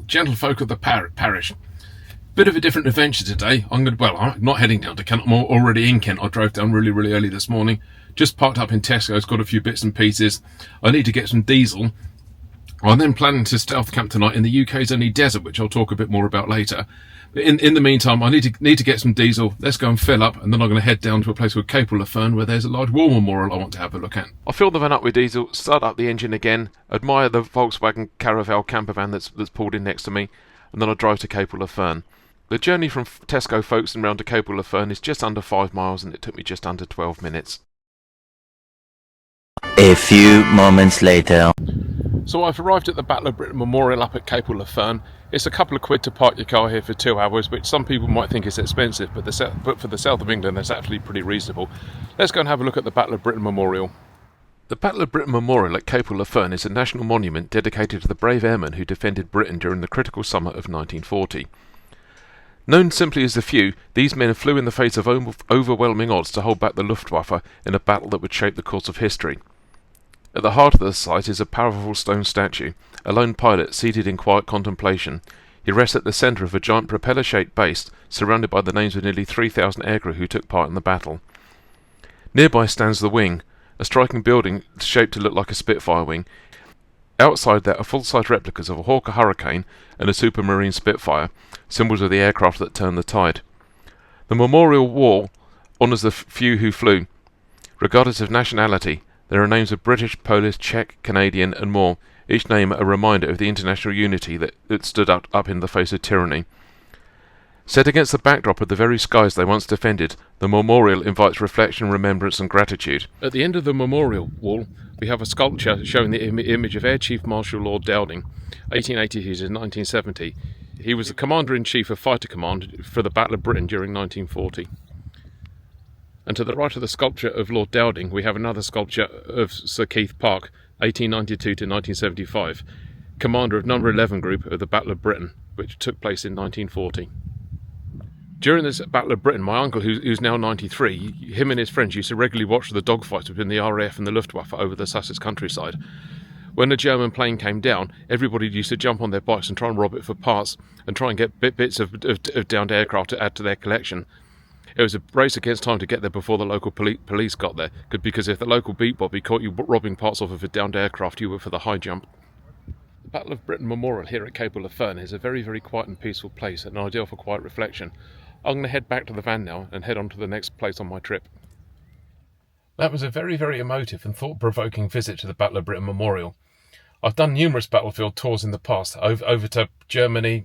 Gentlefolk of the parish. Bit of a different adventure today. I'm not heading down to Kent. I'm already in Kent. I drove down really early this morning. Just parked up in Tesco's, got a few bits and pieces. I need to get some diesel. I'm then planning to stealth camp tonight in the UK's only desert, which I'll talk a bit more about later. But in the meantime, I need to get some diesel. Let's go and fill up, and then I'm going to head down to a place called Capel-le-Ferne, where there's a large war memorial I want to have a look at. I'll fill the van up with diesel, start up the engine again, admire the Volkswagen Caravelle campervan that's pulled in next to me, and then I'll drive to Capel-le-Ferne. The journey from Tesco Folkestone round to Capel-le-Ferne is just under 5 miles, and it took me just under 12 minutes. A few moments later. So I've arrived at the Battle of Britain Memorial up at Capel-le-Ferne. It's a couple of quid to park your car here for 2 hours, which some people might think is expensive, but for the south of England that's actually pretty reasonable. Let's go and have a look at the Battle of Britain Memorial. The Battle of Britain Memorial at Capel-le-Ferne is a national monument dedicated to the brave airmen who defended Britain during the critical summer of 1940. Known simply as the Few, these men flew in the face of overwhelming odds to hold back the Luftwaffe in a battle that would shape the course of history. At the heart of the site is a powerful stone statue, a lone pilot seated in quiet contemplation. He rests at the centre of a giant propeller-shaped base, surrounded by the names of nearly 3,000 aircrew who took part in the battle. Nearby stands the wing, a striking building shaped to look like a Spitfire wing. Outside that are full-size replicas of a Hawker Hurricane and a Supermarine Spitfire, symbols of the aircraft that turned the tide. The memorial wall honours the few who flew. Regardless of nationality, there are names of British, Polish, Czech, Canadian and more, each name a reminder of the international unity that stood up in the face of tyranny. Set against the backdrop of the very skies they once defended, the memorial invites reflection, remembrance and gratitude. At the end of the memorial wall, we have a sculpture showing the image of Air Chief Marshal Lord Dowding, 1880 to 1970. He was the Commander-in-Chief of Fighter Command for the Battle of Britain during 1940. And to the right of the sculpture of Lord Dowding, we have another sculpture of Sir Keith Park, 1892 to 1975, commander of No. 11 Group of the Battle of Britain, which took place in 1940. During this Battle of Britain, my uncle, who's now 93, him and his friends used to regularly watch the dogfights between the RAF and the Luftwaffe over the Sussex countryside. When a German plane came down, everybody used to jump on their bikes and try and rob it for parts and try and get bits of downed aircraft to add to their collection. It was a race against time to get there before the local police got there, because if the local beat bobby caught you robbing parts off of a downed aircraft, you were for the high jump. The Battle of Britain Memorial here at Capel-le-Ferne is a very quiet and peaceful place and ideal for quiet reflection. I'm going to head back to the van now and head on to the next place on my trip. That was a very emotive and thought-provoking visit to the Battle of Britain Memorial. I've done numerous battlefield tours in the past, over to Germany,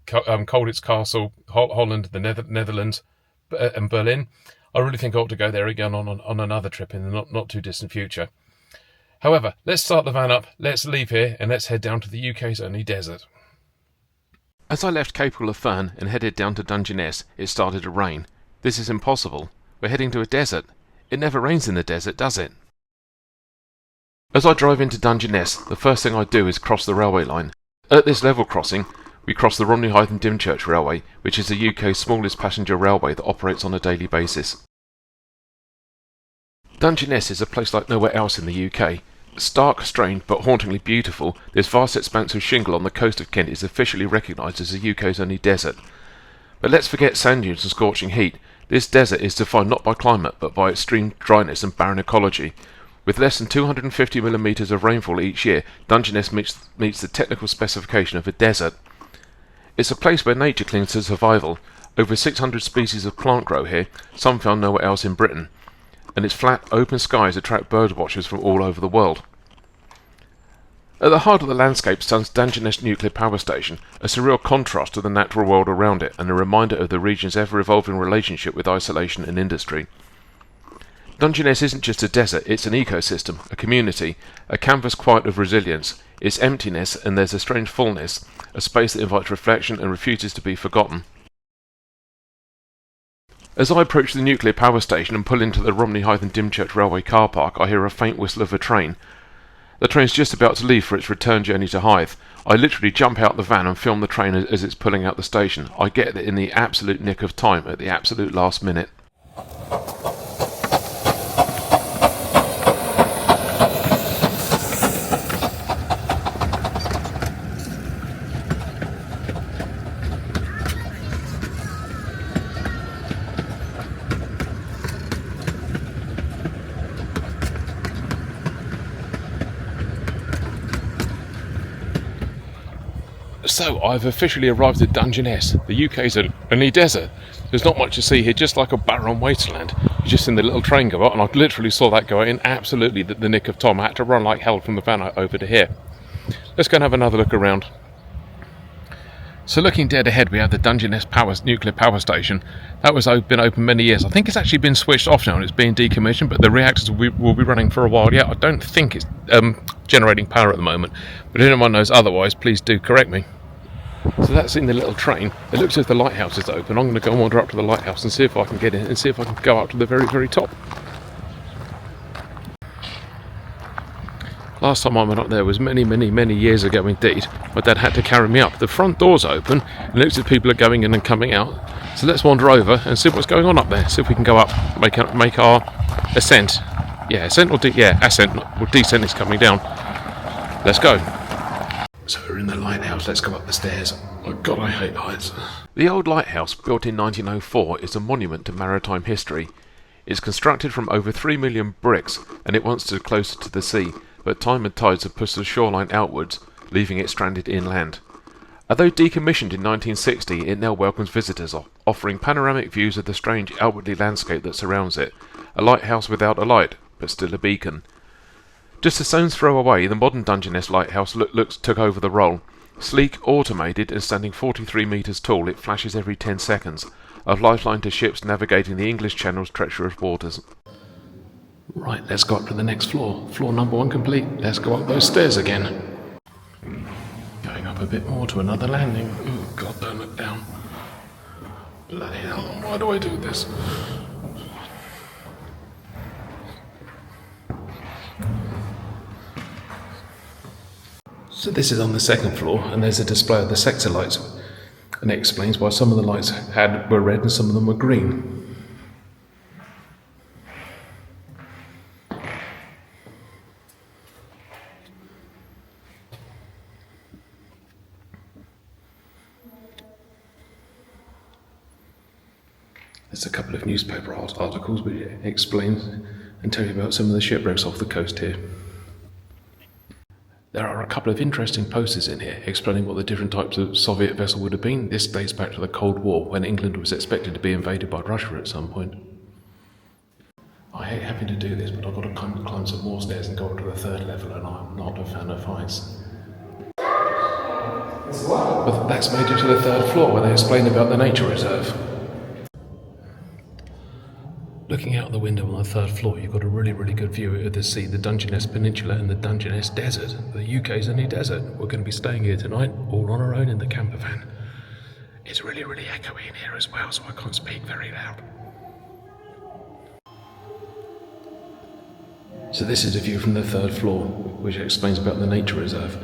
Colditz Castle, Holland, the Netherlands, and Berlin. I really think I ought to go there again on another trip in the not too distant future. However, let's start the van up, let's leave here, and let's head down to the UK's only desert. As I left Capel-le-Ferne and headed down to Dungeness, it started to rain. This is impossible. We're heading to a desert. It never rains in the desert, does it? As I drive into Dungeness, the first thing I do is cross the railway line. At this level crossing, we cross the Romney, Hythe and Dymchurch Railway, which is the UK's smallest passenger railway that operates on a daily basis. Dungeness is a place like nowhere else in the UK. Stark, strange but hauntingly beautiful, this vast expanse of shingle on the coast of Kent is officially recognised as the UK's only desert. But let's forget sand dunes and scorching heat. This desert is defined not by climate but by extreme dryness and barren ecology. With less than 250 millimetres of rainfall each year, Dungeness meets the technical specification of a desert. It's a place where nature clings to survival. Over 600 species of plant grow here, some found nowhere else in Britain, and its flat, open skies attract bird watchers from all over the world. At the heart of the landscape stands Dungeness Nuclear Power Station, a surreal contrast to the natural world around it and a reminder of the region's ever-evolving relationship with isolation and industry. Dungeness isn't just a desert, it's an ecosystem, a community, a canvas quiet of resilience. It's emptiness and there's a strange fullness, a space that invites reflection and refuses to be forgotten. As I approach the nuclear power station and pull into the Romney, Hythe and Dymchurch Railway car park, I hear a faint whistle of a train. The train's just about to leave for its return journey to Hythe. I literally jump out the van and film the train as it's pulling out the station. I get it in the absolute nick of time at the absolute last minute. So I've officially arrived at Dungeness. The UK's only desert. There's not much to see here, just like a barren wasteland. You're just in the little train go out, and I literally saw that go in absolutely the nick of time. I had to run like hell from the van over to here. Let's go and have another look around. So looking dead ahead, we have the Dungeness nuclear power station. That was been open many years. I think it's actually been switched off now and it's being decommissioned, but the reactors will be running for a while yet. I don't think it's generating power at the moment, but if anyone knows otherwise, please do correct me. So that's in the little train. It looks as if the lighthouse is open. I'm going to go and wander up to the lighthouse and see if I can get in and see if I can go up to the very, very top. Last time I went up there was many, many, many years ago indeed. My dad had to carry me up. The front door's open and it looks as if people are going in and coming out. So let's wander over and see what's going on up there. See if we can go up, make our ascent. Yeah, ascent or ascent or descent is coming down. Let's go. So we're in the lighthouse, let's go up the stairs. Oh God, I hate heights. The old lighthouse, built in 1904, is a monument to maritime history. It's constructed from over 3 million bricks, and it once stood closer to the sea, but time and tides have pushed the shoreline outwards, leaving it stranded inland. Although decommissioned in 1960, it now welcomes visitors, offering panoramic views of the strange outwardly landscape that surrounds it. A lighthouse without a light, but still a beacon. Just a stone's throw away, the modern Dungeness Lighthouse took over the role. Sleek, automated, and standing 43 metres tall, it flashes every 10 seconds, a lifeline to ships navigating the English Channel's treacherous waters. Right, let's go up to the next floor. Floor number 1 complete. Let's go up those stairs again. Going up a bit more to another landing. Oh God, don't look down. Bloody hell, why do I do this? So this is on the 2nd floor, and there's a display of the sector lights, and it explains why some of the lights were red and some of them were green. There's a couple of newspaper articles which explains and tell you about some of the shipwrecks off the coast here. There are a couple of interesting posters in here explaining what the different types of Soviet vessel would have been. This dates back to the Cold War, when England was expected to be invaded by Russia at some point. I hate having to do this, but I've got to climb some more stairs and go up to the 3rd level, and I'm not a fan of heights. But that's made it to the 3rd floor, where they explain about the nature reserve. Looking out the window on the 3rd floor, you've got a really, really good view of the sea, the Dungeness Peninsula and the Dungeness Desert. The UK's only desert. We're going to be staying here tonight, all on our own in the campervan. It's really, really echoey in here as well, so I can't speak very loud. So this is a view from the 3rd floor, which explains about the nature reserve.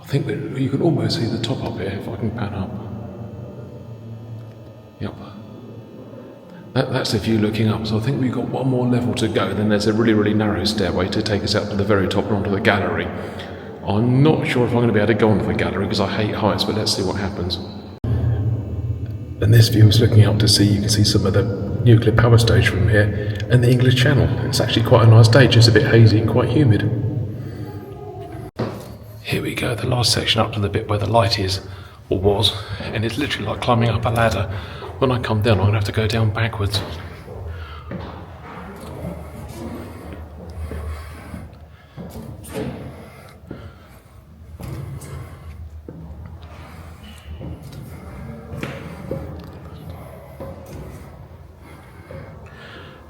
I think that you can almost see the top up here, if I can pan up. Yep. That's the view looking up, so I think we've got one more level to go, then there's a really, really narrow stairway to take us up to the very top and onto the gallery. I'm not sure if I'm going to be able to go onto the gallery because I hate heights, but let's see what happens. And this view is looking out to sea. You can see some of the nuclear power station from here and the English Channel. It's actually quite a nice day, just a bit hazy and quite humid. Here we go, the last section up to the bit where the light is, or was, and it's literally like climbing up a ladder. When I come down, I'm going to have to go down backwards.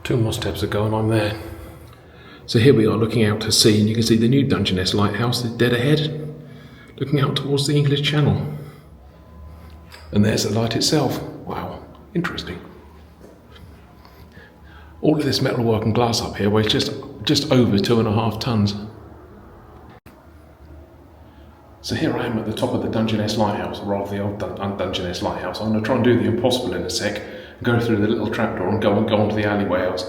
Two more steps to go and I'm there. So here we are looking out to sea, and you can see the new Dungeness Lighthouse is dead ahead, looking out towards the English Channel. And there's the light itself. Wow, interesting. All of this metalwork and glass up here weighs just over 2.5 tons. So here I am at the top of the Dungeness Lighthouse, or rather the old Dungeness Lighthouse. I'm going to try and do the impossible in a sec, and go through the little trapdoor and go onto the alleyway out.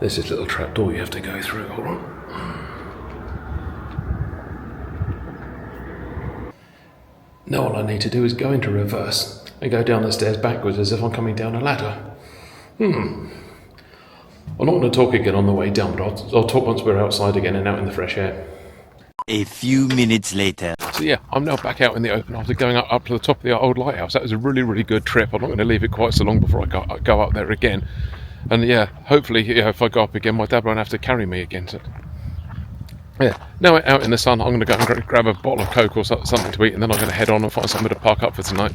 There's this little trapdoor you have to go through, hold on. Now all I need to do is go into reverse and go down the stairs backwards as if I'm coming down a ladder. I'm not going to talk again on the way down, but I'll talk once we're outside again and out in the fresh air. A few minutes later. So yeah, I'm now back out in the open after going up to the top of the old lighthouse. That was a really, really good trip. I'm not going to leave it quite so long before I go up there again. And yeah, hopefully, if I go up again, my dad won't have to carry me again. So, yeah, now out in the sun, I'm going to go and grab a bottle of Coke or something to eat, and then I'm going to head on and find somewhere to park up for tonight.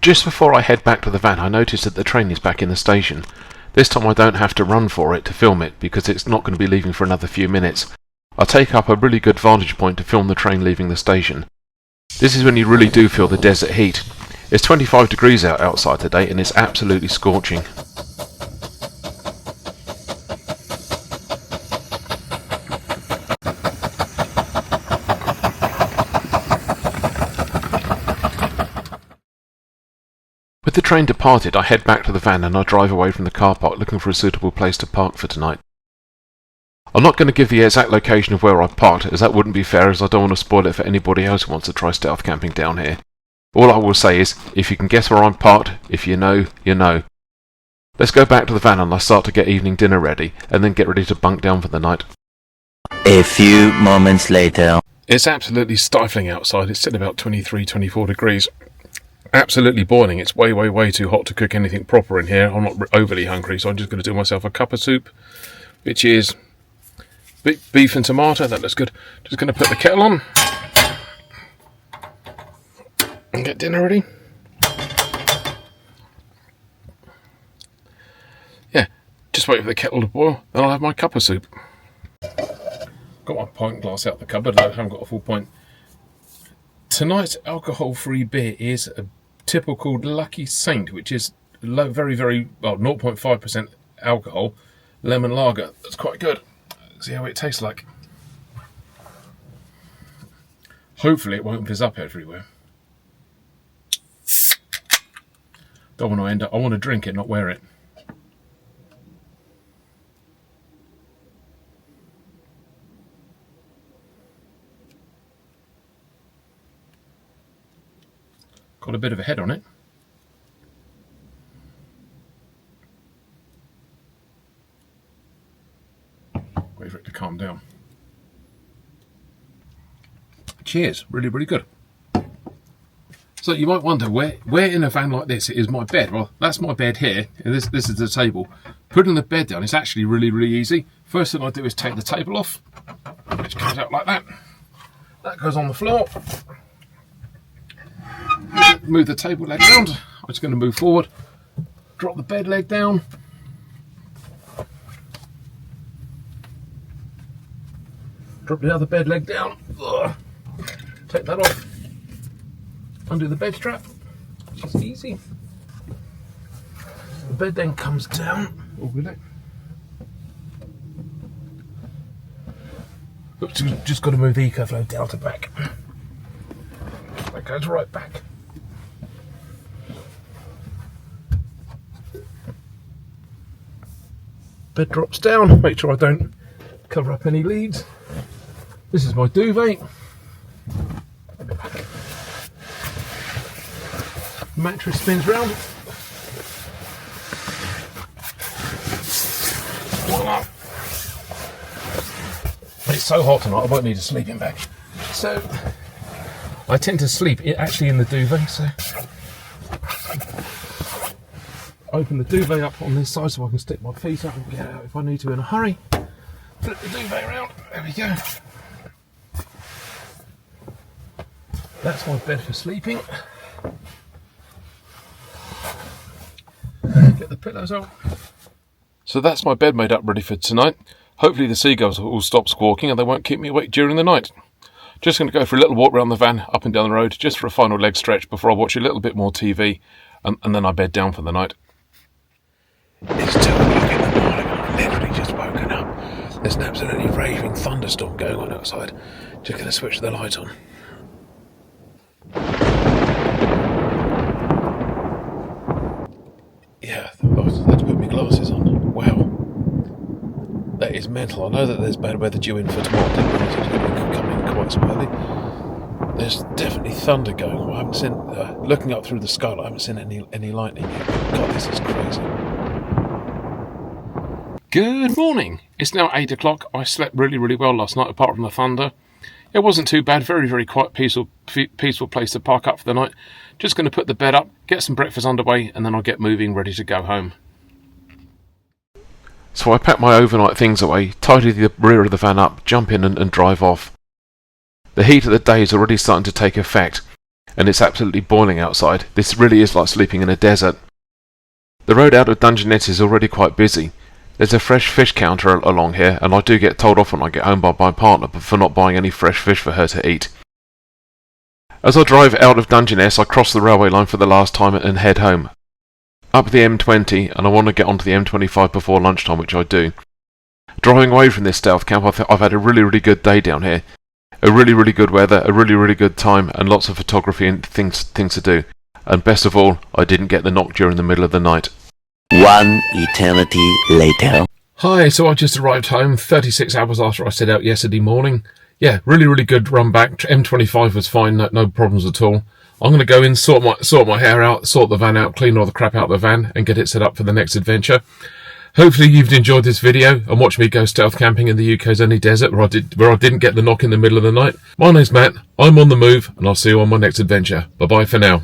Just before I head back to the van, I noticed that the train is back in the station. This time I don't have to run for it to film it, because it's not going to be leaving for another few minutes. I take up a really good vantage point to film the train leaving the station. This is when you really do feel the desert heat. It's 25 degrees outside today, and it's absolutely scorching. With the train departed, I head back to the van and I drive away from the car park looking for a suitable place to park for tonight. I'm not going to give the exact location of where I've parked, as that wouldn't be fair, as I don't want to spoil it for anybody else who wants to try stealth camping down here. All I will say is, if you can guess where I'm parked, if you know, you know. Let's go back to the van and I start to get evening dinner ready, and then get ready to bunk down for the night. A few moments later. It's absolutely stifling outside. It's still about 23, 24 degrees. Absolutely boiling. It's way, way, way too hot to cook anything proper in here. I'm not overly hungry, so I'm just going to do myself a cup of soup, which is beef and tomato. That looks good. Just going to put the kettle on and get dinner ready. Yeah, just wait for the kettle to boil, then I'll have my cup of soup. Got my pint glass out the cupboard, though I haven't got a full pint. Tonight's alcohol-free beer is a tipple called Lucky Saint, which is low, very, very, well, 0.5% alcohol, lemon lager. That's quite good. See how it tastes like. Hopefully it won't fizz up everywhere. Don't want to end up, I want to drink it, not wear it. Got a bit of a head on it. Wait for it to calm down. Cheers, really, really good. So you might wonder, where in a van like this is my bed? Well, that's my bed here, and this is the table. Putting the bed down is actually really, really easy. First thing I do is take the table off, which comes out like that. That goes on the floor. Move the table leg round. I'm just going to move forward, drop the bed leg down, drop the other bed leg down. Ugh. Take that off, undo the bed strap, which is easy. The bed then comes down. Oh, will it? Oops, just got to move the EcoFlow Delta back. That goes right back. Bed drops down, make sure I don't cover up any leads. This is my duvet. Mattress spins round. Voila. It's so hot tonight, I won't need a sleeping bag. So, I tend to sleep actually in the duvet, so open the duvet up on this side so I can stick my feet up and get out if I need to in a hurry. Flip the duvet around, there we go. That's my bed for sleeping. Get the pillows out. So that's my bed made up ready for tonight. Hopefully the seagulls will stop squawking and they won't keep me awake during the night. Just going to go for a little walk around the van, up and down the road, just for a final leg stretch before I watch a little bit more TV, and then I bed down for the night. It's 2 o'clock in the morning, I've literally just woken up. There's an absolutely raving thunderstorm going on outside. Just going to switch the light on. Yeah, I had to put my glasses on. Wow. That is mental. I know that there's bad weather due in for tomorrow. I didn't realise it was going to come in quite so early. There's definitely thunder going on. I haven't seen, looking up through the sky, I haven't seen any lightning yet. God, this is crazy. Good morning. It's now 8 o'clock. I slept really, really well last night, apart from the thunder. It wasn't too bad, very quiet, peaceful place to park up for the night. Just going to put the bed up, get some breakfast underway, and then I'll get moving, ready to go home. So I pack my overnight things away, tidy the rear of the van up, jump in and drive off. The heat of the day is already starting to take effect, and it's absolutely boiling outside. This really is like sleeping in a desert. The road out of Dungeness is already quite busy. There's a fresh fish counter along here, and I do get told off when I get home by my partner for not buying any fresh fish for her to eat. As I drive out of Dungeness, I cross the railway line for the last time and head home. Up the M20, and I want to get onto the M25 before lunchtime, which I do. Driving away from this stealth camp, I've had a really good day down here. A really good weather, a really good time, and lots of photography and things to do. And best of all, I didn't get the knock during the middle of the night. One eternity later. Hi, so I just arrived home 36 hours after I set out yesterday morning. Yeah, really good run back. M25 was fine, no problems at all. I'm going to go in, sort my hair out, sort the van out, clean all the crap out of the van, and get it set up for the next adventure. Hopefully you've enjoyed this video and watched me go stealth camping in the UK's only desert where I didn't get the knock in the middle of the night. My name's Matt, I'm on the move, and I'll see you on my next adventure. Bye bye for now.